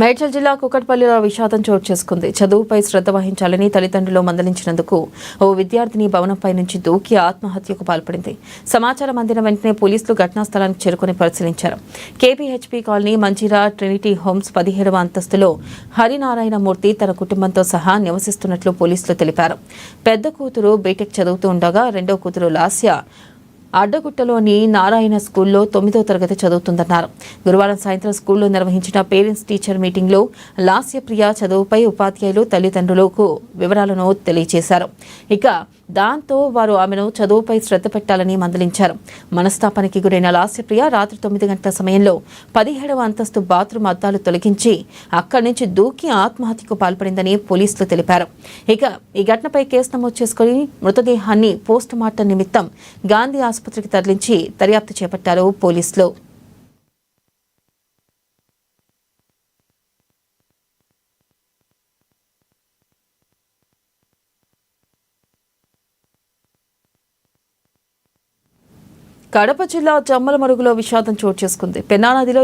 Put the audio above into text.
మేడ్చల్ జిల్లా కుకట్పల్లిలో విషాదం చోటు చేసుకుంది. చదువుపై శ్రద్ధ వహించాలని తల్లిదండ్రులు మందలించినందుకు ఓ విద్యార్థిని భవనంపై నుంచి దూకి ఆత్మహత్యకు పాల్పడింది. సమాచారం అందిన వెంటనే పోలీసులు ఘటనా స్థలానికి చేరుకుని పరిశీలించారు. KPHP colony Manjeera trinity homes 17వ అంతస్తులో హరినారాయణమూర్తి తన కుటుంబంతో సహా నివసిస్తున్నట్లు పోలీసులు తెలిపారు. పెద్ద కూతురు బీటెక్ చదువుతూ ఉండగా రెండో కూతురు లాస్య అడ్డగుట్టలోని నారాయణ స్కూల్లో 9వ తరగతి చదువుతుందన్నారు. గురువారం సాయంత్రం స్కూల్లో నిర్వహించిన పేరెంట్స్ టీచర్ మీటింగ్లో లాస్యప్రియ చదువుపై ఉపాధ్యాయులు తల్లిదండ్రులకు వివరాలను తెలియజేశారు. ఇక దాంతో వారు ఆమెను చదువుపై శ్రద్ధ పెట్టాలని మందలించారు. మనస్తాపానికి గురైన లాస్యప్రియ రాత్రి 9 గంటల సమయంలో 17వ అంతస్తు బాత్రూమ్ అద్దాలు తొలగించి అక్కడి నుంచి దూకి ఆత్మహత్యకు పాల్పడిందని పోలీసులు తెలిపారు. ఇక ఈ ఘటనపై కేసు నమోదు చేసుకుని మృతదేహాన్ని పోస్ట్ మార్టం నిమిత్తం గాంధీ ఆసుపత్రికి తరలించి దర్యాప్తు చేపట్టారు పోలీసులు. కడప జిల్లా జమ్మలమడుగులో విషాదం చోటు చేసుకుంది. పెన్నా నదిలో